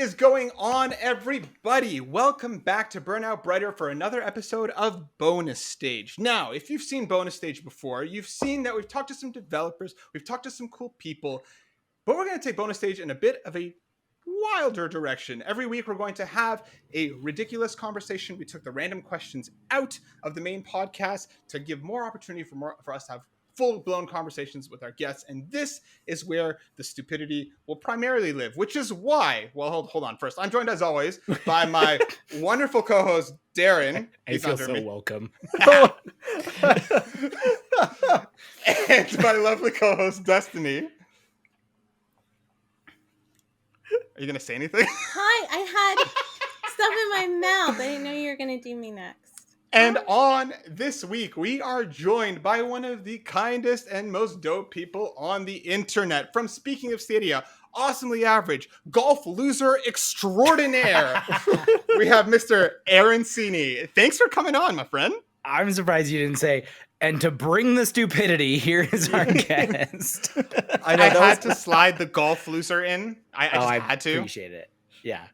is going on, everybody? Welcome back to Burnout Brighter for another episode of Bonus Stage. Now, if you've seen Bonus Stage before, you've seen that we've talked to some developers, we've talked to some cool people, but we're going to take Bonus Stage in a bit of a wilder direction. Every week we're going to have a ridiculous conversation. We took the random questions out of the main podcast to give more opportunity for us to have full-blown conversations with our guests, and this is where the stupidity will primarily live, which is why, well, hold on. First, I'm joined as always by my wonderful co-host Darren. I feel so welcome. And my lovely co-host Destiny. Are you gonna say anything? Hi, I had stuff in my mouth. I didn't know you were gonna do me next. And on this week, we are joined by one of the kindest and most dope people on the internet. From Speaking of Stadia, awesomely average, golf loser extraordinaire. We have Mr. Aaron Seaney. Thanks for coming on, my friend. I'm surprised you didn't say, and to bring the stupidity, here is our guest. I had to slide the golf loser in. I just had to. Appreciate it. Yeah.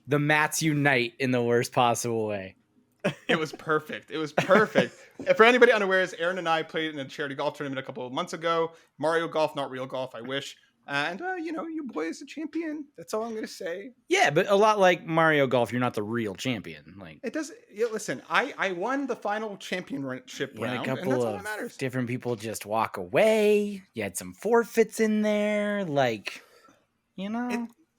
The mats unite in the worst possible way. It was perfect. For anybody unaware, Aaron and I played in a charity golf tournament a couple of months ago. Mario Golf, not real golf, I wish. And, your boy is a champion. That's all I'm going to say. Yeah, but a lot like Mario Golf, you're not the real champion. Like it does. Yeah, listen, I won the final championship round, a couple and that's all of that matters. different people just walk away. You had some forfeits in there.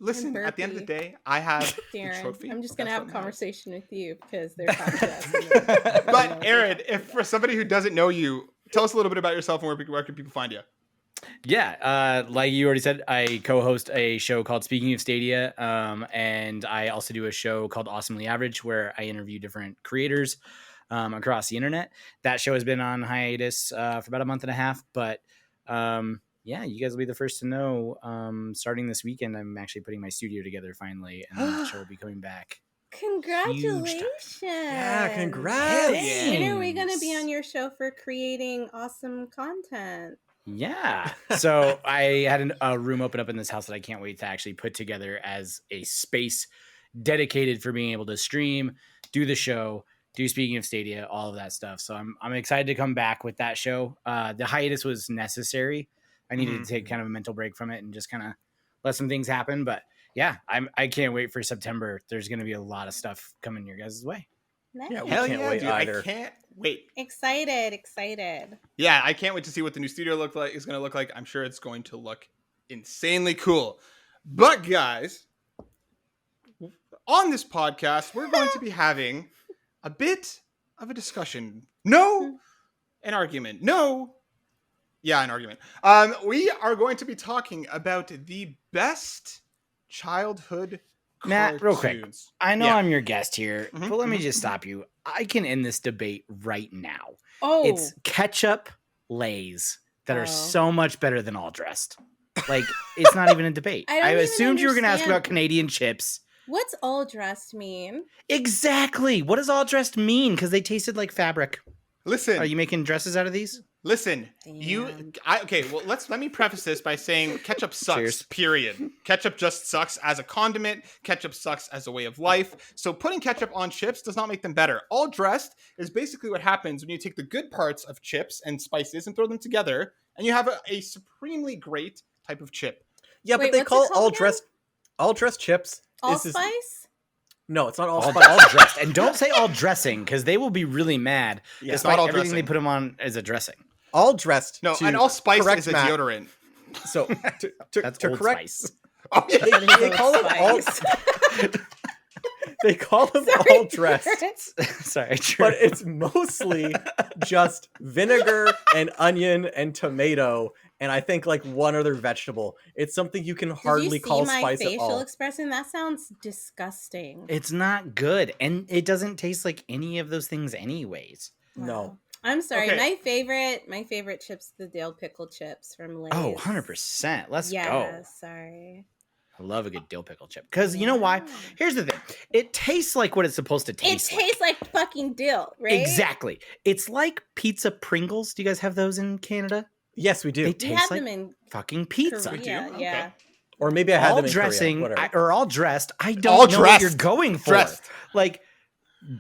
Listen, at the end of the day, I have the trophy. I'm just going to have a conversation with you because they're podcasting. But Aaron, if for somebody who doesn't know you, tell us a little bit about yourself and where can people find you? Yeah, like you already said, I co-host a show called Speaking of Stadia, and I also do a show called Awesomely Average where I interview different creators across the internet. That show has been on hiatus for about a month and a half, but yeah, you guys will be the first to know. Starting this weekend, I'm actually putting my studio together finally, and that show will be coming back. Congratulations! Yeah, congrats! When are we going to be on your show for creating awesome content? Yeah. So I had a room open up in this house that I can't wait to actually put together as a space dedicated for being able to stream, do the show, do Speaking of Stadia, all of that stuff. So I'm excited to come back with that show. The hiatus was necessary. I needed to take kind of a mental break from it and just kind of let some things happen. But yeah, I can't wait for September. There's going to be a lot of stuff coming your guys' way. Nice. Yeah, we can't wait dude, either. I can't wait. Excited. Yeah, I can't wait to see what the new studio is going to look like. I'm sure it's going to look insanely cool. But guys, on this podcast, we're going to be having a bit of a discussion. No, an argument. No. Yeah, an argument. We are going to be talking about the best childhood Matt, real quick. I know Yeah. I'm your guest here, but let me just stop you. I can end this debate right now. Oh, It's ketchup Lays that are so much better than All Dressed. Like, it's not even a debate. I don't I even assumed you were going to ask understand. about Canadian chips. what's all dressed mean? Exactly. What does All Dressed mean? Because they tasted like fabric. Listen. Are you making dresses out of these? Listen, Damn. well, let me preface this by saying ketchup sucks, Cheers. period. Ketchup just sucks as a condiment. Ketchup sucks as a way of life. So putting ketchup on chips does not make them better. All dressed is basically what happens when you take the good parts of chips and spices and throw them together, and you have a supremely great type of chip. Yeah, Wait, but they what's it call called all dressed chips. Allspice? No, it's not All allspice. dressed. And don't say all dressing, because they will be really mad. Yeah. Despite not all everything dressing. they put them on as a dressing. All dressed. No, to and allspice correct is a Matt. deodorant. So That's to Old correct, Spice. Oh, yeah. they call them all. They call them all dressed, Sorry, true. but it's mostly just vinegar and onion and tomato, and I think like one other vegetable. It's something you can hardly call spice Did you see my at facial all. expression? That sounds disgusting. It's not good, and it doesn't taste like any of those things anyways. No. I'm sorry. Okay. My favorite chips, the dill pickle chips from Lay's. Oh, 100%. Let's yeah, go. Sorry. I love a good dill pickle chip. Because you know why? Yeah. Here's the thing. It tastes like what it's supposed to It taste like. tastes like fucking dill, right? Exactly. It's like pizza Pringles. Do you guys have those in Canada? Yes, we do. They We taste have like them in fucking pizza. Korea. do? Yeah. Okay. Or maybe I had all them in dressing Korea. Whatever. or all dressed. I don't All know what you're dressed. going for. Dressed. Like,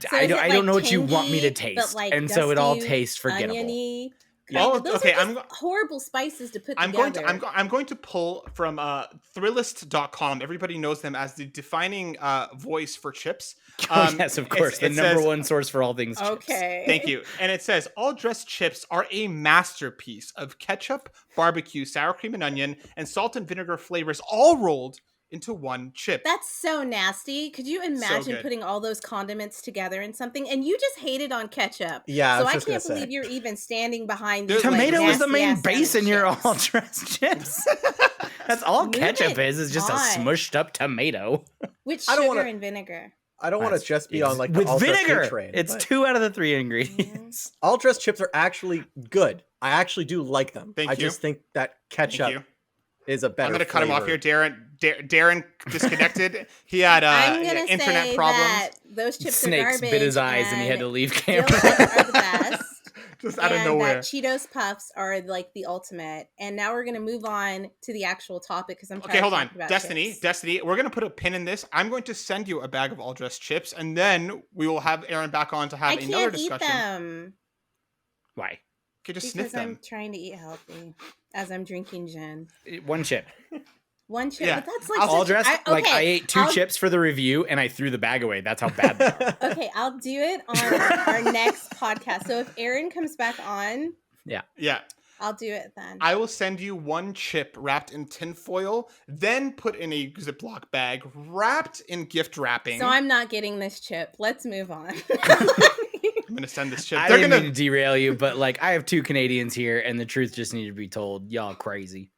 So I is don't, it, I don't know like, what you want me to tangy, taste, but, like, and so it all dusty, tastes forgettable. oniony. Yeah. Kind Oh, of. Those okay, are just I'm- horrible spices to put I'm together. going to pull from Thrillist.com. Everybody knows them as the defining voice for chips. Oh yes, of course, the it number says- one source for all things chips. Okay. Thank you. And it says all dressed chips are a masterpiece of ketchup, barbecue, sour cream and onion, and salt and vinegar flavors all rolled into one chip. That's so nasty. Could you imagine good. putting all those condiments together in something? And you just hated on ketchup. Yeah, I So was I just gonna can't say. believe you're even standing behind Dude, these, like, Tomato is the main nasty-ass base in sounding your chips. all dressed chips. That's all Move ketchup it is just a on. smushed up tomato With I sugar don't wanna- and vinegar. I don't want to That's- just be on like the with ultra vinegar. pig train. It's but 2 out of the 3 ingredients. all dressed chips are actually good. I actually do like them. Thank I you. just think that Thank ketchup you. is a better. I'm going to cut him off flavor. here. Darren disconnected. He had I'm gonna internet say problems. that those chips Snakes are garbage. bit his eyes and he had to leave dill camera. pickles are the best. Just out of and nowhere. that Cheetos Puffs are like the ultimate. And now we're gonna move on to the actual topic because I'm Okay, tired hold of on. talking about Destiny, chips. we're going to put a pin in this. I'm going to send you a bag of all dressed chips, and then we will have Aaron back on to have I another can't eat discussion. them Why? Okay, just because sniff I'm them. trying to eat healthy as I'm drinking gin. 1 chip. One chip, Yeah. but that's like All such a- dressed. I ate 2 I'll- chips for the review and I threw the bag away. That's how bad they are. Okay, I'll do it on our next podcast. So if Aaron comes back on, Yeah. I'll do it then. I will send you 1 chip wrapped in tinfoil, then put in a Ziploc bag, wrapped in gift wrapping. So I'm not getting this chip. Let's move on. I'm going to send this chip. I They're didn't going mean to derail you, but like I have 2 Canadians here and the truth just needed to be told. Y'all crazy.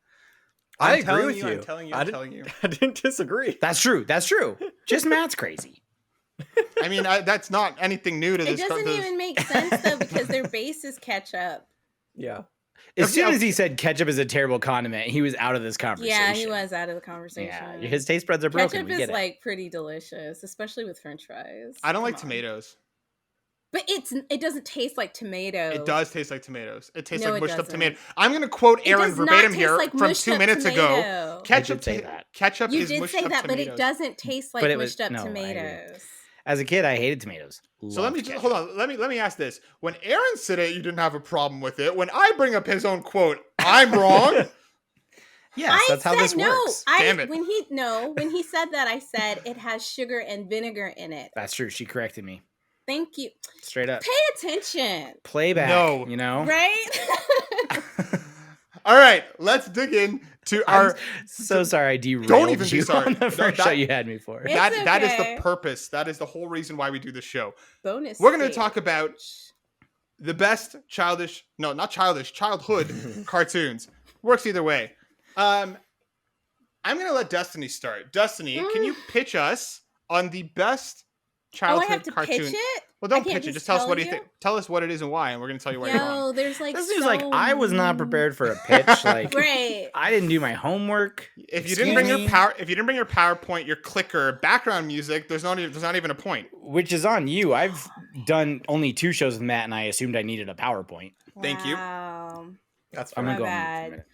I I'm agree telling with you, you. I'm telling you, I I'm didn't- telling you. I didn't disagree. That's true. That's true. Just Matt's crazy. I mean, that's not anything new to It this. doesn't even make sense though because their base is ketchup. Yeah. As Okay, soon as he said ketchup is a terrible condiment, he was out of this conversation. Yeah, he was out of the conversation. Yeah, his taste buds are broken. Ketchup We is get it. like pretty delicious, especially with French fries. I don't like Come on. tomatoes. But it doesn't taste like tomato. It does taste like tomatoes. It tastes No, like it mushed up doesn't. tomato. I'm going to quote It Aaron does not verbatim taste here like from mushed 2 up minutes ago. tomato. Ketchup, I did say that. ketchup You is did mushed say up that, but tomatoes. it doesn't taste like But it was- mushed up no, I agree. tomatoes. As a kid, I hated tomatoes. So let me Loved just ketchup. hold on. Let me ask this. When Aaron said it, you didn't have a problem with it. When I bring up his own quote, I'm wrong. Yes, that's how this no. works. Damn it. When he said that, I said it has sugar and vinegar in it. That's true. She corrected me Thank you. straight up. Pay attention, Playback. No. You know. right? All right, let's dig in to our. So sorry I derailed Don't even be you sorry. on the No, first that- show you had me for. It's That is okay. the purpose. That is the whole reason why we do the show. Bonus. We're going to stage. talk about the best childhood cartoons. Works either way. I'm going to let Destiny start. Destiny, can you pitch us on the best Oh, I childhood have to cartoon? pitch it. Well, don't I can't pitch it. just Just tell us tell what you you? think. Tell us what it is and why, and we're going to tell you why you're wrong. Yo, there's like This so seems like I was not prepared for a pitch. Like Right. I didn't do my homework. If you didn't bring Excuse your me? PowerPoint, your clicker, background music, there's not even a point. Which is on you. I've done only 2 shows with Matt, and I assumed I needed a PowerPoint. Thank you. Wow. That's I'm fine. gonna My go on mute for a bad. minute.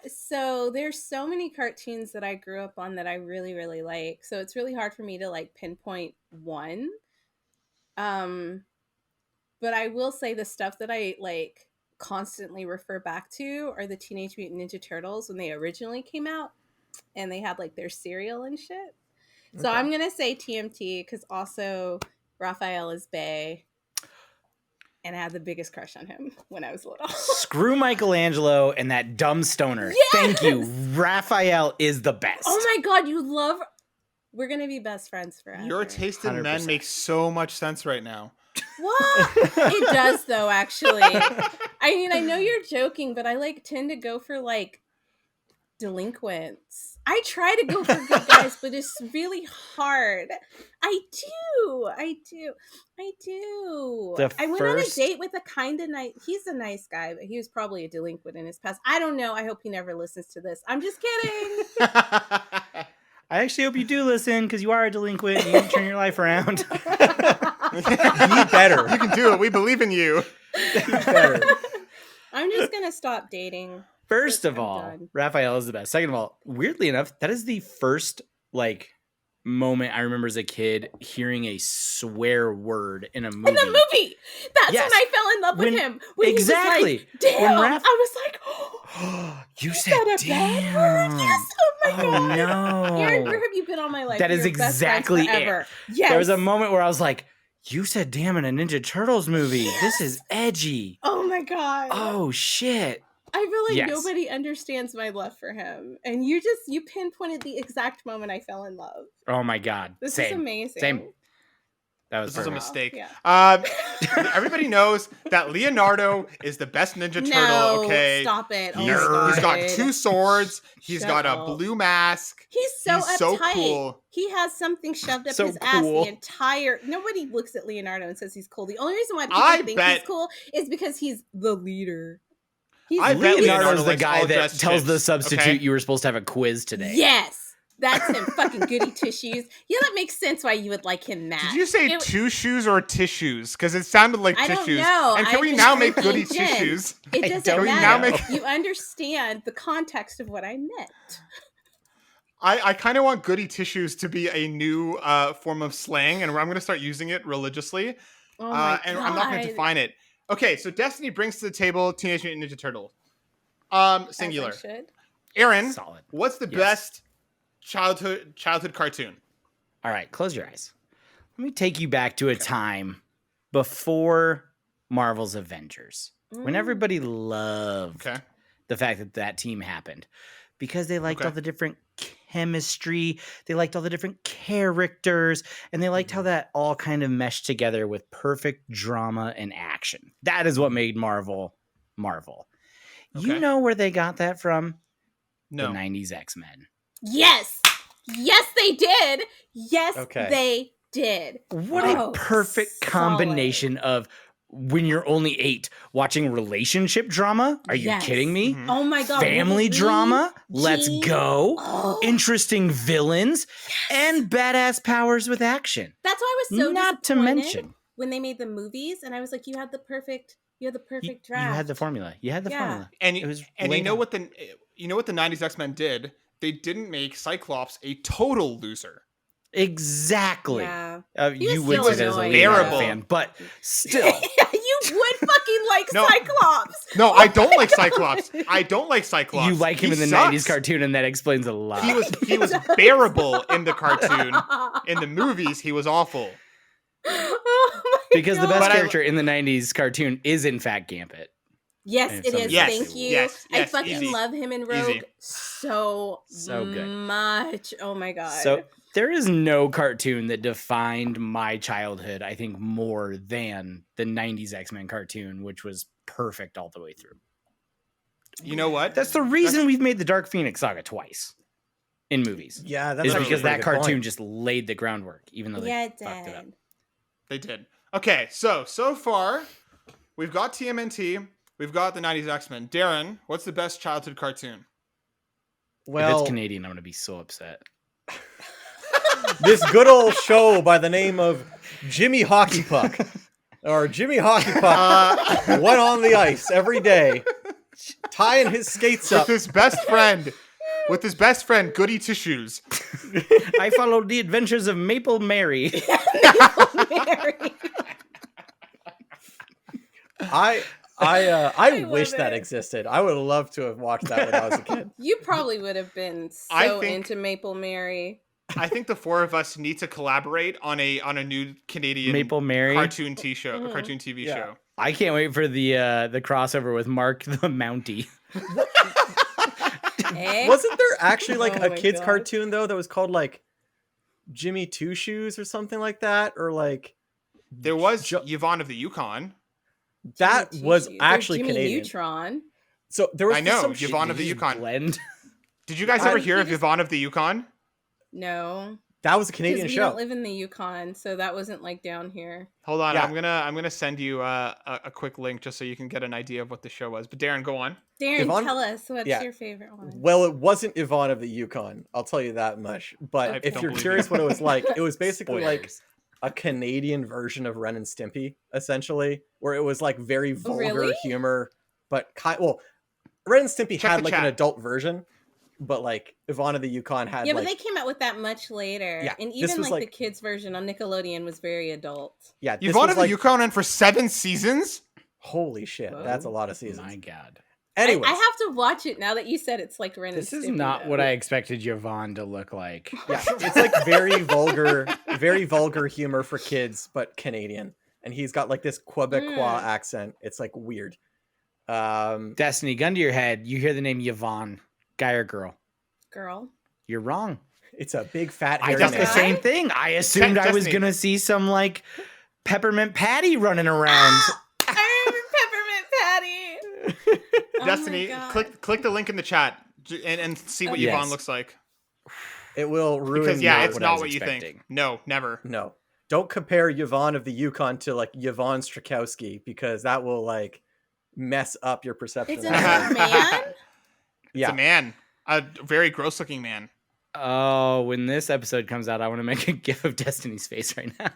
So there's so many cartoons that I grew up on that I really, really like. So it's really hard for me to like pinpoint one. But I will say the stuff that I like constantly refer back to are the Teenage Mutant Ninja Turtles when they originally came out and they had like their cereal and shit. So Okay. I'm going to say TMT because also Raphael is bae. And I had the biggest crush on him when I was little. Screw Michelangelo and that dumb stoner. Yes! Thank you. Raphael is the best. Oh my god, you love. We're gonna be best friends forever. Your taste in men 100%. makes so much sense right now. What? It does though, actually. I mean, I know you're joking, but I like tend to go for like delinquents. I try to go for good guys, but it's really hard. I do. The I went on a first- date with a kind of nice. He's a nice guy, but he was probably a delinquent in his past. I don't know. I hope he never listens to this. I'm just kidding. I actually hope you do listen because you are a delinquent and you can turn your life around. Be better. You can do it. We believe in you. Be better. I'm just gonna stop dating. First of I'm all, done. Raphael is the best. Second of all, weirdly enough, that is the first like moment I remember as a kid hearing a swear word in a movie. In the movie, that's Yes. when I fell in love with him. When exactly. he was like, damn, When Raph- I was like, oh, you is said that a bad word? damn. Yes. Oh my Oh, god. no. Aaron, where have you been all my life? That is You're best friends exactly it. forever. Yes. There was a moment where I was like, you said damn in a Ninja Turtles movie. This is edgy. Oh my god. Oh shit. I feel like Yes. nobody understands my love for him. And you pinpointed the exact moment I fell in love. Oh my god. This Same. is amazing. Same. That was This is a perfect. mistake. Yeah. Everybody knows that Leonardo is the best Ninja Turtle. No, Okay, stop it. Oh he's my god. got 2 swords. He's Shut got a up. blue mask. He's so He's so uptight. cool. He has something shoved up So his ass cool. the entire. Nobody looks at Leonardo and says he's cool. The only reason why people I think bet- he's cool is because he's the leader. He's I bet he's- Leonardo Leonardo's the likes guy all that dressed tells the chicks, substitute okay? you were supposed to have a quiz today. Yes, that's him. Fucking goody tissues. Yeah, that makes sense why you would like him, Matt. Did you say It- two shoes or tissues? Because it sounded like I don't tissues. know. And can I we just now make think goody Jen. tissues? It I doesn't don't now matter. make- You understand the context of what I meant. I kind of want goody tissues to be a new form of slang, and I'm going to start using it religiously. Oh my And god. I'm not going to define it. Okay, so Destiny brings to the table Teenage Mutant Ninja Turtle. As I Singular. should. Aaron, Solid. what's the Yes. best childhood cartoon? All right, close your eyes. Let me take you back to a time before Marvel's Avengers, when Mm. everybody loved Okay. the fact that that team happened because they liked Okay. all the different chemistry, they liked all the different characters, and they liked how that all kind of meshed together with perfect drama and action. That is what made Marvel Marvel. You Okay. know where they got that from? No. The 90s X-Men. Yes. Yes, they did. Yes, Okay. they did. What Oh, a perfect solid. combination of when you're only 8 watching relationship drama. Are you Yes. kidding me? Mhm. Oh my god. Family Lee, drama. Let's Jean. go. Oh, Interesting villains and badass powers with action. that's why I was so Not to disappointed mention, when they made the movies, and I was like, you had the perfect you draft. had the formula. You had the Yeah. formula. And It was and laid you know out. what the 90s X-Men did? They didn't make Cyclops a total loser. Exactly. Yeah. He You was would so say that as a annoying. Leonardo Bearable. fan, but still. Yeah, you would fucking like No. Cyclops. No, I don't like Cyclops. I don't like Cyclops. You like him He in the sucks. 90s cartoon, and that explains a lot. He was bearable in the cartoon. In the movies, he was awful. Oh my Because the best But I- character in the 90s cartoon is, in fact, Gambit. Yes, And if it is. somebody Yes, Thank you. yes, I yes, fucking easy. love him in Rogue Easy. so good. much. Oh my god. So there is no cartoon that defined my childhood, I think, more than the 90s X-Men cartoon, which was perfect all the way through. You know what? That's the reason we've made the Dark Phoenix saga twice in movies. Yeah, that's Is actually because a that pretty good cartoon point. just laid the groundwork, even though they yeah, it fucked it up. did. They did. Okay, so far, we've got TMNT, we've got the 90s X-Men. Darren, what's the best childhood cartoon? If Well, it's Canadian, I'm going to be so upset. this good old show by the name of Jimmy Hockey Puck, or Jimmy Hockey Puck, went on the ice every day, tying his skates With up. his best friend, Goody Tissues. I followed the adventures of Maple Mary. Mary. I I wish love that it. existed. I would love to have watched that when I was a kid. You probably would have been I so think- into Maple Mary. I think the four of us need to collaborate on a new Canadian Maple Mary. cartoon show, Mhm. cartoon TV Yeah. show. I can't wait for the crossover with Mark the Mountie. Eh? Wasn't there actually like Oh a my kids God. cartoon though that was called like Jimmy Two Shoes or something like that, or like There was Jo- Yvonne of the Yukon. that Jimmy was Two Shoes. actually Jimmy Canadian. Neutron. So there was I know, some shit- Yvonne of the Did you Yukon. Blend. Did you guys ever I- hear of Yvonne of the Yukon? No, That was a because Canadian we show. don't live in the Yukon, so that wasn't like down here. Hold on, Yeah. I'm gonna send you a quick link just so you can get an idea of what the show was. But Darren, go on. Darren, Yvonne- tell us what's Yeah. your favorite one. Well, it wasn't Yvonne of the Yukon. I'll tell you that much. But I if don't you're believe curious you. what it was like, it was basically like Spoilers. a Canadian version of Ren and Stimpy, essentially, where it was like very vulgar Really? humor, but Ren and Stimpy Check had the like an chat. adult version, but like Yvonne of the Yukon had Yeah, like but they came out with that much later. Yeah, And this even was, like the like- kids version on Nickelodeon was very adult. yeah. This Yvonne was of the like Yukon ran for 7 seasons. holy shit, that's a Whoa. lot of seasons. My God. Anyways, I have to watch it now that you said it's like Ren This and is Stimpy, not though. what I expected Yvonne to look like. yeah, it's like very vulgar humor for kids, but Canadian. And he's got like this Quebecois accent. It's like weird. Destiny, gun to your head. You hear the name Yvonne, guy or girl? Girl. You're wrong. It's a big fat I hairy thought Guy? the man. same thing. I assumed I was Destiny. gonna see some like peppermint patty running around. I remember Peppermint Patty. Oh my Destiny, God. click the link in the chat and see what Okay. Yvonne Yes. looks like. It will ruin. Because yeah, not it's what I not was what you think. expecting. No, never. No, don't compare Yvonne of the Yukon to like Yvonne Strakowski because that will like mess up your perception. It's of an her. old man? It's a man, a very gross-looking man. Oh, when this episode comes out, I want to make a gif of Destiny's face right now.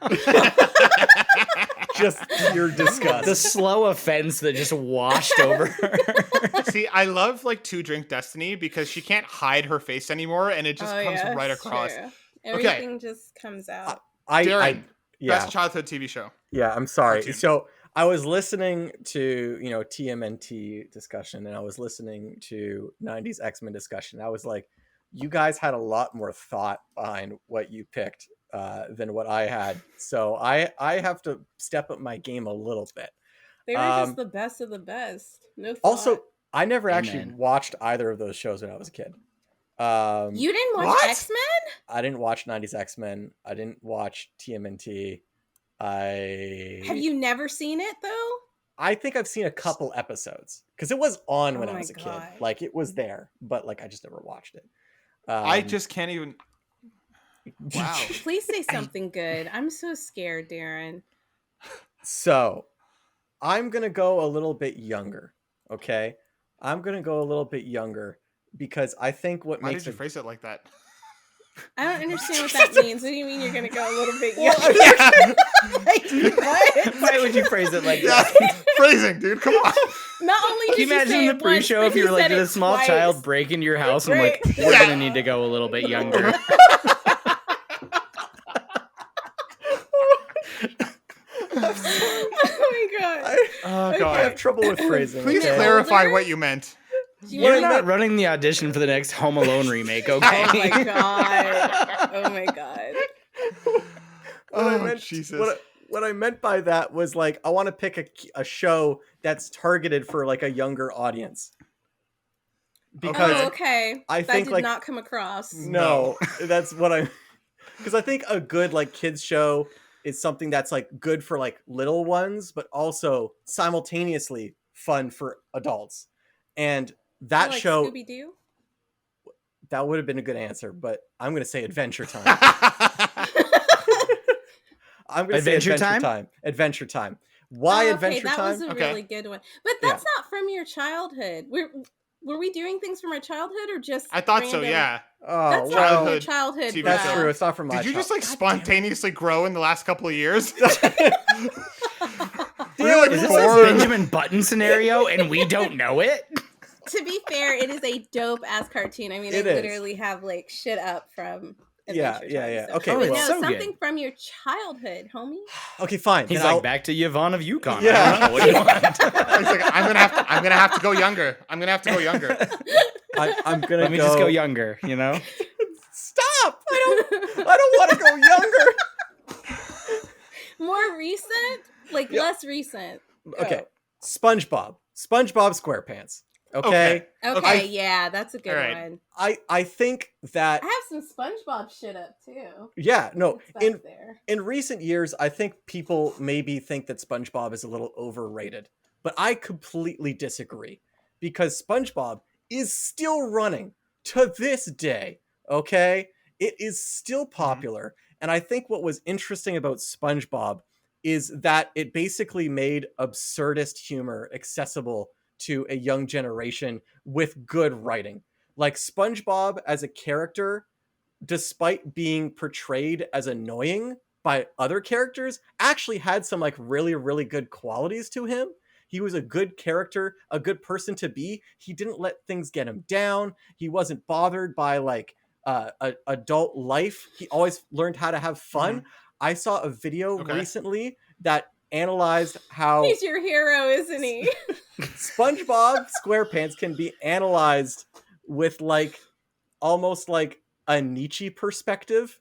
Just pure disgust. The slow offense that just washed over her. See, I love like Two Drink Destiny because she can't hide her face anymore, and it just Oh, comes yeah, right it's across. true. Everything just comes out. Darren, yeah, best childhood TV show. yeah. I'm sorry. Cartoon. So I was listening to TMNT discussion, and I was listening to '90s X-Men discussion. I was like, you guys had a lot more thought behind what you picked than what I had. So I have to step up my game a little bit. They were just the best of the best. No thought. Also, I never actually Amen. watched either of those shows when I was a kid. You didn't watch What? X-Men? I didn't watch '90s X-Men. I didn't watch TMNT. Have you never seen it though? I think I've seen a couple episodes because it was on when Oh I my was a kid. God. Like it was there, but like I just never watched it. I just can't even. Wow. Please say something good. I'm so scared, Darren. So I'm gonna go a little bit younger. Okay, I'm gonna go a little bit younger because I think what Why makes did you it. phrase it like that? I don't understand what that means. What do you mean you're gonna go a little bit Well, younger? Why would you phrase it like Yeah, that? phrasing, dude. Come on. Not only Can did you imagine say the it once, pre-show but if you were he like, said did a it small twice. child break into your house? And I'm like, Right. we're Yeah. gonna need to go a little bit younger. Oh my god. Oh I god. have trouble with phrasing. Please Okay. clarify Older? what you meant. Do you You're mean- not running the audition for the next Home Alone remake, okay? Oh my god. Oh my god. What I Oh, meant, Jesus. What I meant by that was like I want to pick a show that's targeted for like a younger audience. Because Okay. Oh, okay. I that think, did like- not come across. no, that's what I. Because I think a good like kids show is something that's like good for like little ones, but also simultaneously fun for adults. And that like show Scooby Doo. that would have been a good answer, but I'm gonna say Adventure Time. I'm gonna Adventure say Time? Adventure Time. Adventure Time. Why Oh, Adventure that Time? was a Okay. really good one. But that's not from your childhood. Were we doing things from our childhood or just I thought so, random- yeah. Oh, That's not well, from your Childhood childhood. TV that's show. bruh. true. It's not from my Did you just like God damn it. spontaneously grow in the last couple of years? Damn, like Is this bored. a Benjamin Button scenario and we don't know it? To be fair, it is a dope ass cartoon. I mean, It I is. literally have like shit up from. Yeah, Adventure yeah, Time, yeah. so- Okay, but well- no, it's so something good. from your childhood, homie. Okay, fine. He's then like, I'll- back to Yvonne of Yukon. Yeah. I don't know. What do you want? He's like, I'm gonna have to go younger. I'm gonna have to go younger. I'm gonna Let me just go younger, you know? Stop! I don't want to go younger. More recent, like Yeah. less recent. Okay, SpongeBob SquarePants. Okay, Okay, Okay. yeah, that's a good All right. one. I think that I have some SpongeBob shit up too. yeah, no, It's back in there. in recent years, I think people maybe think that SpongeBob is a little overrated, but I completely disagree because SpongeBob is still running to this day. Okay, it is still popular, and I think what was interesting about SpongeBob is that it basically made absurdist humor accessible to a young generation with good writing. Like SpongeBob as a character, despite being portrayed as annoying by other characters, actually had some like really, really good qualities to him. He was a good character, a good person to be. He didn't let things get him down. He wasn't bothered by like adult life. He always learned how to have fun. I saw a video recently that analyzed how He's your hero, isn't he? SpongeBob SquarePants can be analyzed with like almost like a Nietzsche perspective,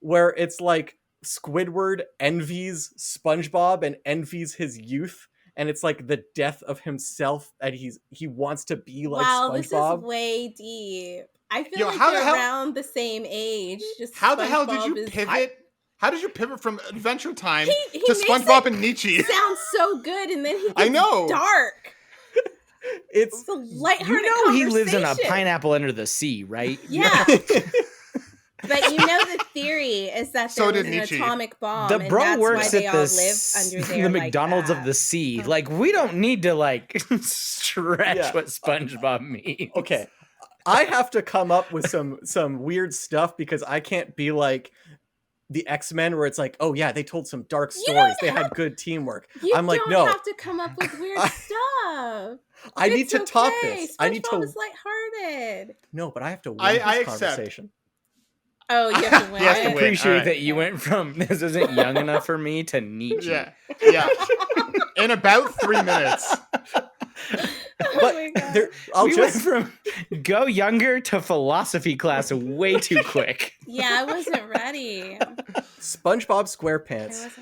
where it's like Squidward envies SpongeBob and envies his youth, and it's like the death of himself, and he wants to be like wow, SpongeBob. this is way deep. I feel like how the they're hell- around the same age. Just How the hell did SpongeBob you is- pivot? How did you pivot from Adventure Time He to makes SpongeBob it and Nietzsche? Sounds so good, and then he gets I know. dark. It's It's a lighthearted You know he lives in a conversation. pineapple under the sea, right? Yeah. But you know the theory is that So there did was an Nietzsche. atomic bomb, The and bro that's works why at they all the live under there the like McDonald's that. of the sea. Like we don't need to like stretch Yeah. what SpongeBob means. okay. I have to come up with some weird stuff because I can't be like the X-Men where it's like, oh yeah, they told some dark You stories. don't They had good teamwork. You I'm like, don't no, have to come up with weird stuff. I need It's to top okay. this. I need SpongeBob to is lighthearted. no, but I have to win I this accept. conversation. Oh, you have to win. He has to I win. appreciate Alright. that you went from this isn't young enough for me to Nietzsche. Yeah. In about 3 minutes. Oh But my God. there, I'll we just went from go younger to philosophy class way too quick. Yeah, I wasn't ready. SpongeBob I SquarePants. wasn't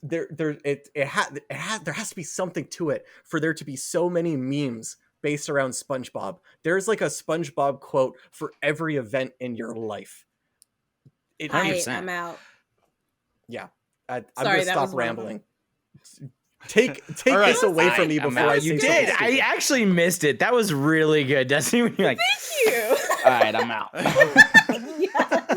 ready. There has to be something to it for there to be so many memes based around SpongeBob. There's like a SpongeBob quote for every event in your life. I'm out. Yeah, I'm Sorry, gonna that stop was one of them. rambling. Take All right. this away from me I'm before out. I You say did. something I stupid. actually missed it. That was really good, Destiny. When you're like, Thank you. all right, I'm out. Yeah.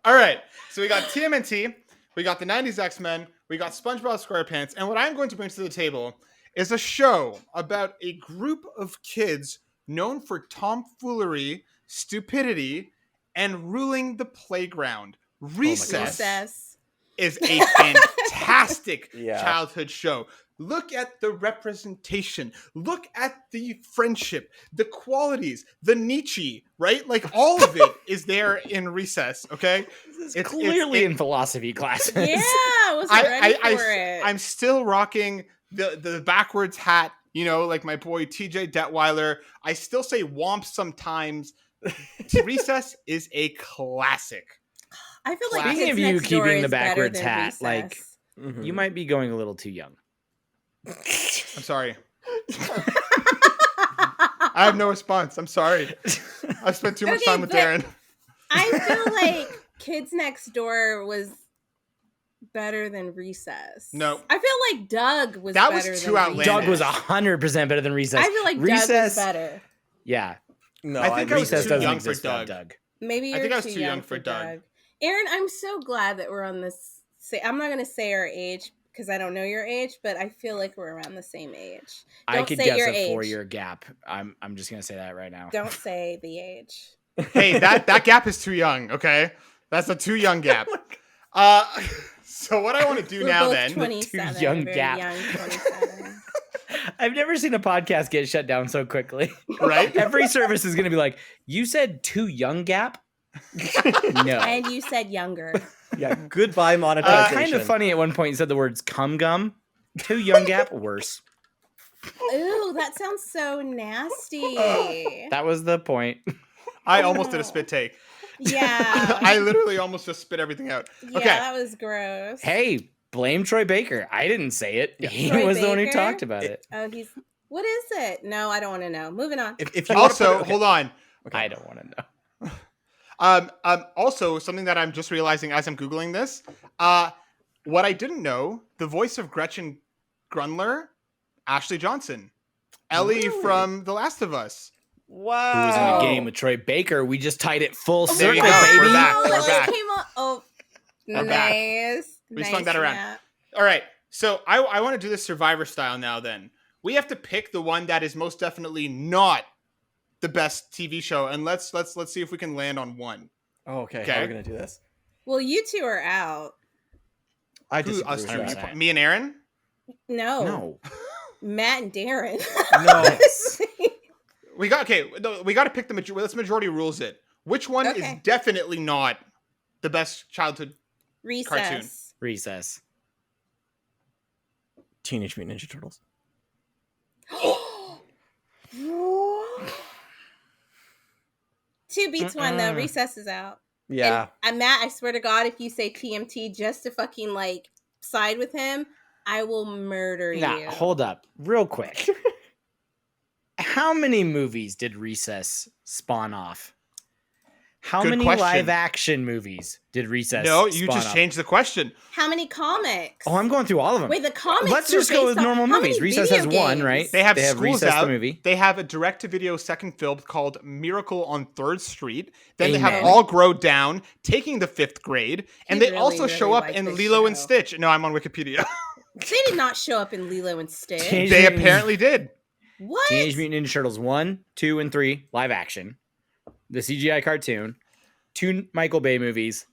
All right. So we got TMNT, we got the 90s X-Men, we got SpongeBob SquarePants, and what I'm going to bring to the table is a show about a group of kids known for tomfoolery, stupidity, and ruling the playground. Recess Recess. is a fantastic Yeah. childhood show. Look at the representation. Look at the friendship, the qualities, the Nietzsche, right? Like all of it is there in Recess, okay? This is It's- clearly it- in philosophy classes. Yeah, I wasn't ready for it. I'm still rocking the backwards hat, you know, like my boy TJ Detweiler. I still say womp sometimes. Recess is a classic. I feel like Speaking Kids of you Next Door keeping the is better backwards than hat, like, Recess. Mhm. You might be going a little too young. I'm sorry. I have no response. I'm sorry. I've spent too much Okay, time with but- Darren. I feel like Kids Next Door was better than Recess. No. I feel like Doug was That was better too than outlandish. Doug was Recess. 100% better than Recess. I feel like Doug Recess, was better. Yeah, No, I think I was Recess too doesn't young for exist without Doug. Doug. Maybe I you're think I was too too young for Doug. Aaron, I'm so glad that we're on this. I'm not going to say our age because I don't know your age, but I feel like we're around the same age. I Don't could say guess your a age. 4-year gap. I'm just gonna say that right now. Don't say the age. Hey, that gap is too young, okay? That's a too young gap. So what I want to do We're now both then, 27, young very gap. young 27. I've never seen a podcast get shut down so quickly. right? Every service is gonna be like, "You said too young gap." No. And you said younger. Yeah, goodbye monetization. Kind of funny at one point you said the words cum gum. Too young gap, worse. Ooh, that sounds so nasty. That was the point. I almost did a spit take. Yeah. I literally almost just spit everything out. Yeah, Okay. that was gross. Hey, blame Troy Baker. I didn't say it. He Troy was the one who Baker? talked about it. Oh, he's. What is it? No, I don't want to know. Moving on. If you wanna put Also, it- okay. hold on. I don't want to know. Also, something that I'm just realizing as I'm Googling this, what I didn't know, the voice of Gretchen Grundler, Ashley Johnson. Ellie Really? from The Last of Us. Wow. Who was in the game with Troy Baker? We just tied it full There circle, you go. baby. We're back. Oh, We're it back. came on. Oh, We're back. nice. We nice swung that around. Matt. All right. So I want to do this Survivor style now then. We have to pick the one that is most definitely not the best TV show, and let's see if we can land on one. Oh, okay. Okay. How are we gonna do this? Well, you two are out. I Who, disagree us with two? that. 100%. Me and Aaron? No. No. Matt and Darren. No. We got to pick the majority. Let's majority rules it. Which one is Okay. definitely not the best childhood? Recess. Recess. Teenage Mutant Ninja Turtles. Two beats one though. Recess is out. Yeah. And Matt, I swear to God, if you say TMT just to fucking like side with him, I will murder Nah, you. hold up, real quick. How many movies did Recess spawn off? How Good many question. live action movies did Recess? No, you spawn just off? changed the question. How many comics? Oh, I'm going through all of them. Wait, the comics. Let's were just go based with on- normal how movies. many Recess video has one, games? right? They have Schools Schools Out. Out. The movie. They have a direct-to-video second film called Miracle on 3rd Street. Then they have Amen. All Grow Down, Taking the 5th Grade, and He they really, also show really up liked in this Lilo and show. Stitch. No, I'm on Wikipedia. They did not show up in Lilo and Stitch. Teenage They Mutant- apparently did. What? Teenage Mutant Ninja Turtles 1, 2, and 3 live action. The CGI cartoon, 2 Michael Bay movies,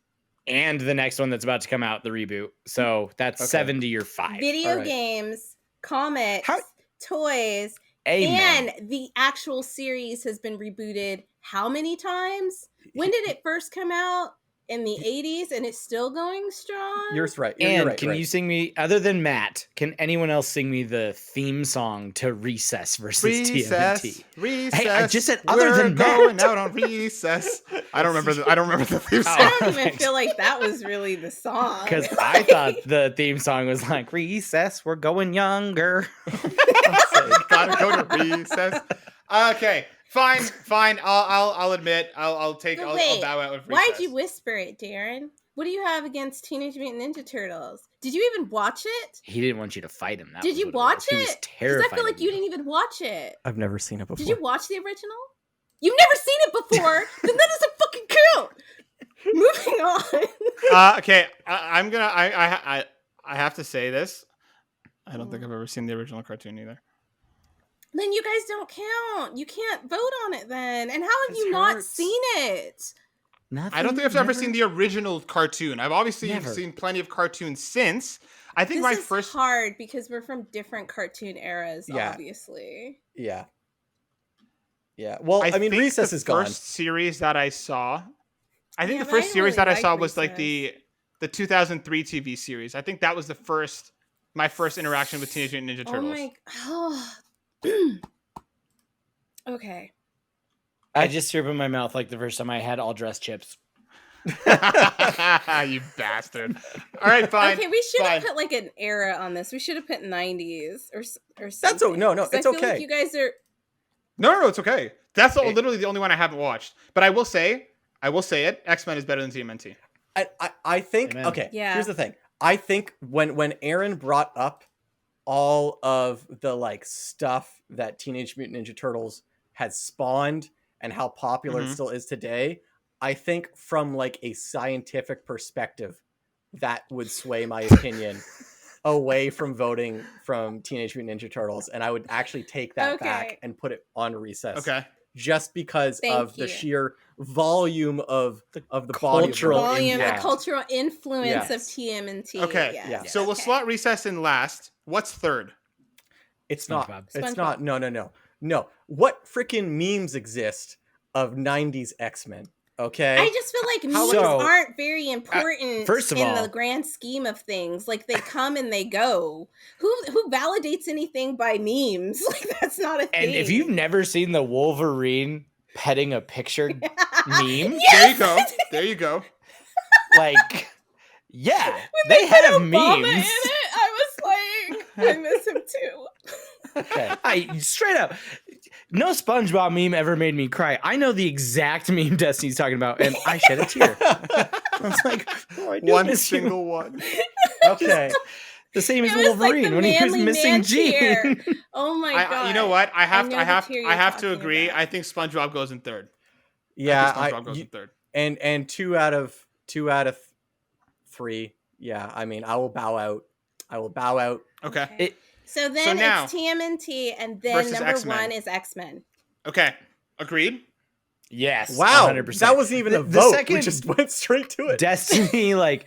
and the next one that's about to come out, the reboot. So that's Okay. 7 to your 5. Video Alright. games, comics, How- toys, Amen. and the actual series has been rebooted how many times? When did it first come out? In the 80s, and it's still going strong? You're right. You're And right. can you sing me, other than Matt, can anyone else sing me the theme song to Recess versus TMNT? Recess. Hey, I just said other we're than Matt. going out on recess. I don't remember the theme song. I don't even Thanks. feel like that was really the song. Because I thought the theme song was like, Recess, we're going younger. Gotta go to recess. Okay, fine. I'll admit. I'll bow out with recess. Why'd you whisper it, Darren? What do you have against Teenage Mutant Ninja Turtles? Did you even watch it? He didn't want you to fight him. That Did was you what watch He was it? Because terrified. I feel like of you didn't even watch it. I've never seen it before. Did you watch the original? You've never seen it before? Then that doesn't fucking count. Moving on. Okay, I have to say this. I don't think I've ever seen the original cartoon either. Then you guys don't count. You can't vote on it then. And how have This you not hurts. seen it? Nothing, I don't think I've ever seen the original cartoon. I've obviously Never. seen plenty of cartoons since. I think This my is first. hard because we're from different cartoon eras, Yeah. obviously. Yeah. Yeah. Well, I mean, think Recess the is gone. first series that I saw. I think Yeah, the but I first series really that I saw liked was like Recess. the 2003 TV series. I think that was my first interaction with Teenage Mutant Ninja Turtles. Oh my. Okay. I just threw up in my mouth like the first time I had all dressed chips. You bastard! All right, fine. Okay, we should have fine. put like an era on this. We should have put 90s or something. That's no, 'Cause it's I feel okay. like you guys are. No, it's okay. That's literally the only one I haven't watched. But I will say it. X-Men is better than TMNT. I think Amen. okay. Yeah. Here's the thing. I think when Aaron brought up all of the like stuff that Teenage Mutant Ninja Turtles had spawned and how popular it Mhm. still is today, I think from like a scientific perspective, that would sway my opinion away from voting from Teenage Mutant Ninja Turtles, and I would actually take that Okay. back and put it on Recess. Okay. Just because Thank of the you. sheer volume of the cultural body of Volume, work. the cultural influence of Yes. TMNT. Okay. Yes. Yeah. So we'll Okay. slot Recess in last. What's third? It's not. SpongeBob. It's SpongeBob. not. No. What freaking memes exist of 90s X-Men? Okay. I just feel like memes So- aren't very important first of in all- the grand scheme of things. Like they come and they go. Who validates anything by memes? Like that's not a thing. And if you've never seen the Wolverine petting a picture meme, There you go. like, yeah, When they put have Obama memes. in it, I was like, I miss him too. okay. I straight up, no SpongeBob meme ever made me cry. I know the exact meme Destiny's talking about, and I shed a tear. I was like, oh, I do One miss you. single one. Okay. The same as It was like Wolverine the when he was manly missing man Gene. tear. Oh my god! You know what? I have know the tear you're to talking agree. about. I think SpongeBob goes in third. Yeah. I think SpongeBob goes in third. And two out of 3. Yeah. I mean, I will bow out. Okay. It- So then now- it's TMNT, and then Versus number X-Men. 1 is X-Men. Okay. Agreed. Yes, Wow. 100%. That wasn't even a The vote. second- We just went straight to it. Destiny, like,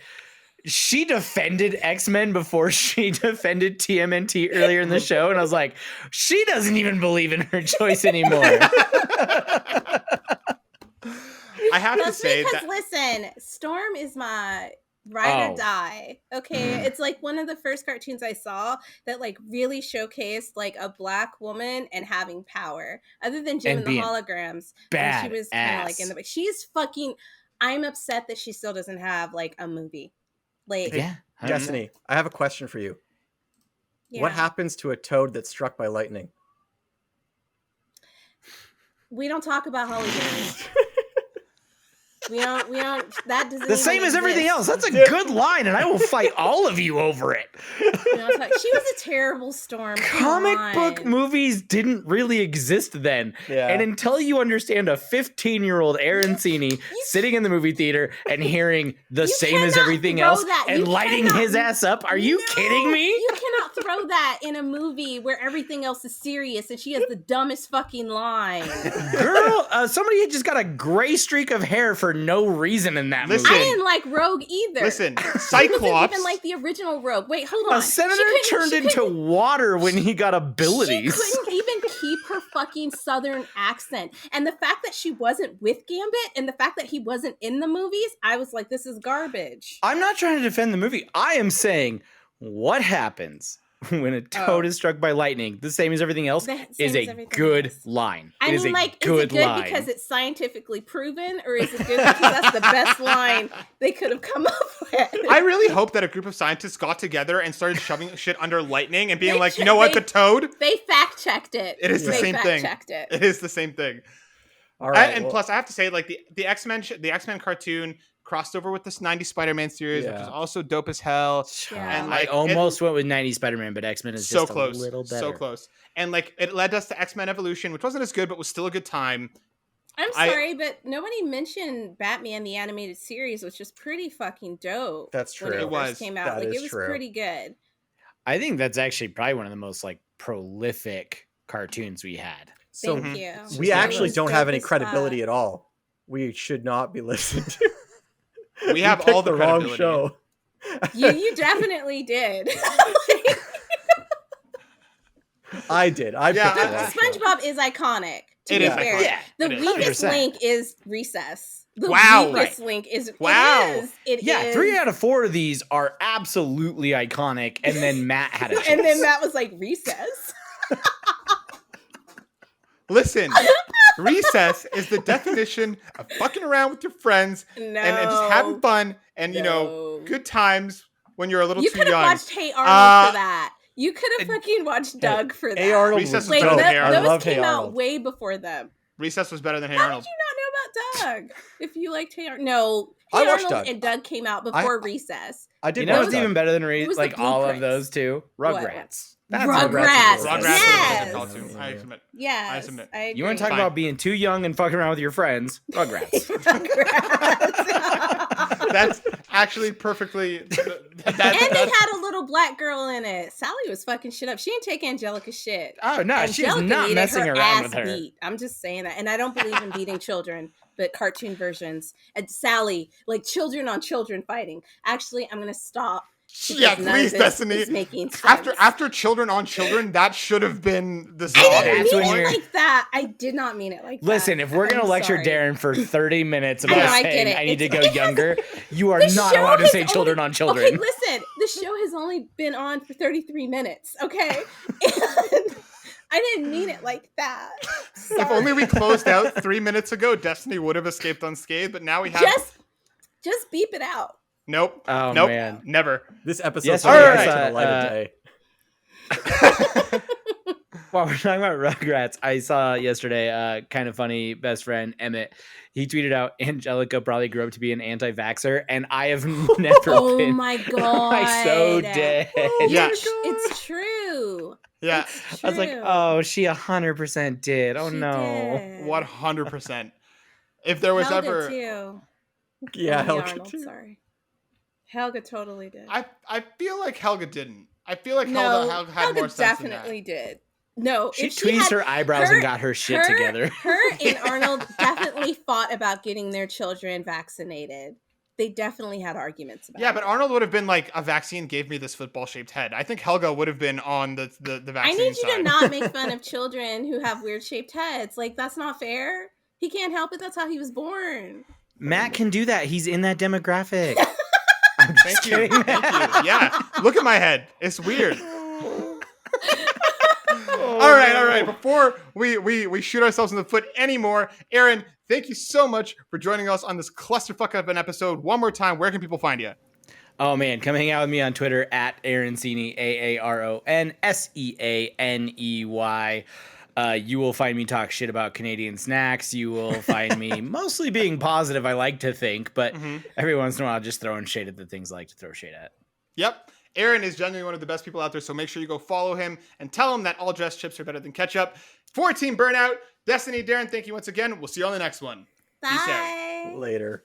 she defended X-Men before she defended TMNT earlier in the show, and I was like, she doesn't even believe in her choice anymore. I have to That's say because that listen, Storm is my ride Oh. or die. Okay, it's like one of the first cartoons I saw that like really showcased like a black woman and having power. Other than Jim And and the being holograms, when she was kind of like in badass. the. She's fucking. I'm upset that she still doesn't have like a movie. Like, Yeah. Destiny, I have a question for you. yeah. What happens to a toad that's struck by lightning? We don't talk about Holly Berry. We don't. That doesn't. The same even as everything exist. else. That's a good line, and I will fight all of you over it. We don't talk- She was a terrible Storm. Come Comic book on. movies didn't really exist then. Yeah. And until you understand a 15-year-old Aaron Seaney sitting in the movie theater and hearing the You same as cannot everything throw else that. and You lighting cannot- his ass up, are you No, kidding me? You cannot throw that in a movie where everything else is serious and she has the dumbest fucking line. Girl, somebody had just got a gray streak of hair for no reason in that Listen, I movie. didn't like Rogue either. listen, She wasn't Cyclops. even like the original Rogue. Wait, hold on. A senator turned into water when he got abilities. She couldn't even keep her fucking southern accent. And the fact that she wasn't with Gambit and the fact that he wasn't in the movies, I was like, this is garbage. I'm not trying to defend the movie. I am saying what happens when a toad is struck by lightning, the same as everything else, The same is as a everything good else. line. I It mean, is a like, good is it good line. because it's scientifically proven, or is it good because that's the best line they could have come up with? I really hope that a group of scientists got together and started shoving shit under lightning and being They like, ch- you know what, they- the toad? They fact checked it. It is the They same thing. Fact-checked it. It is the same thing. All right. And well, plus, I have to say, like the X-Men, the X-Men cartoon crossed over with this 90s Spider-Man series, which Yeah. is also dope as hell. Yeah. And I like, almost went with 90s Spider-Man, but X-Men is so just close, a little better. so close. And like, it led us to X-Men Evolution, which wasn't as good, but was still a good time. I'm I- sorry, but nobody mentioned Batman the animated series, which is pretty fucking dope. That's When true. it It was. first came out, That like is it was true. pretty good. I think that's actually probably one of the most like prolific cartoons we had. so Thank you. we It actually was don't dope have any as credibility fuck. at all. We should not be listened to. We have picked all the wrong credibility. show. You definitely did. I did. I Yeah, picked the I- wrong show. SpongeBob is iconic. To It be is fair. iconic. Yeah, The it is. weakest 100%. link is Recess. The Wow. weakest link is Wow. It Yeah, is. 3 out of 4 of these are absolutely iconic, and then Matt had a choice. And then Matt was like Recess. Listen, recess is the definition of fucking around with your friends No. and just having fun and, you know, No. good times when you're a little You too could have young. watched Hey Arnold Uh, for that. You could have fucking watched Doug for that. Hey Arnold Recess was was Wait, better dope. than Hey Arnold. I those love came Hey out Arnold. way before them. Recess was better than Hey How Arnold. did you not know about Doug? If you liked Hey Arnold, no, I Hey watched Arnold Doug. and Doug came out before Recess. I did You know watch what's that. even better than It was the like all of blueprints. those two? What? Rugrats. That's Rugrats. Rugrats. Rugrats Yes. is a good call too. I submit. Yes, submit. I agree. You want to talk Fine. about being too young and fucking around with your friends? Rugrats. Rugrats. That's actually perfectly. And it had a little black girl in it. Sally was fucking shit up. She didn't take Angelica's shit. Oh no, she's Angelica not needed messing her around ass with her. beat. I'm just saying that. And I don't believe in beating children, but cartoon versions. And Sally, like children on children fighting. Actually, I'm gonna stop. because Yeah, none of please, this Destiny. is making sense. After children on children, that should have been the I stop. didn't That's mean when it you're- like that. I did not mean it like that. Listen, if we're gonna I'm lecture sorry. Darren for 30 minutes I know, about I get saying it. I need to It's- go it has- younger, you are The not show allowed to has say children only- on children. Okay, listen. The show has only been on for 33 minutes. Okay, and I didn't mean it like that. If only we closed out 3 minutes ago, Destiny would have escaped unscathed. But now we have just beep it out. nope, Oh, nope, man. never. This episode Yes, finally alright. got to the light of day. While we're talking about Rugrats, I saw yesterday kind of funny best friend Emmett. He tweeted out Angelica probably grew up to be an anti-vaxxer, and I have never Oh been my god! like so dead. Yeah. It's true. Yeah, It's I was like, true. oh, she 100% did. Oh She no. did. 100%. If there was Helga ever, too. Yeah, Only Helga Arnold, too. sorry. Helga totally did. I feel like Helga didn't. I feel like No, Helga had Helga more sense definitely did. No, She if tweezed had- her eyebrows and got her shit together. Her and Arnold definitely fought about getting their children vaccinated. they definitely had arguments about Yeah, it. but Arnold would have been like, a vaccine gave me this football-shaped head. I think Helga would have been on the vaccine I need you side. to not make fun of children who have weird shaped heads. Like, that's not fair. He can't help it. That's how he was born. Matt can do that. He's in that demographic. Thank you. Thank you. Yeah. Look at my head. It's weird. All right. Before we shoot ourselves in the foot anymore, Aaron, thank you so much for joining us on this clusterfuck of an episode. One more time, where can people find you? Oh man, come hang out with me on Twitter at Aaron Seaney, AARONSEANEY. You will find me talk shit about Canadian snacks. You will find me mostly being positive, I like to think, but every once in a while just throwing shade at the things I like to throw shade at. Yep. Aaron is genuinely one of the best people out there, so make sure you go follow him and tell him that all dressed chips are better than ketchup. For Team Burnout, Destiny, Darren, thank you once again. We'll see you on the next one. Bye. Peace out. Later.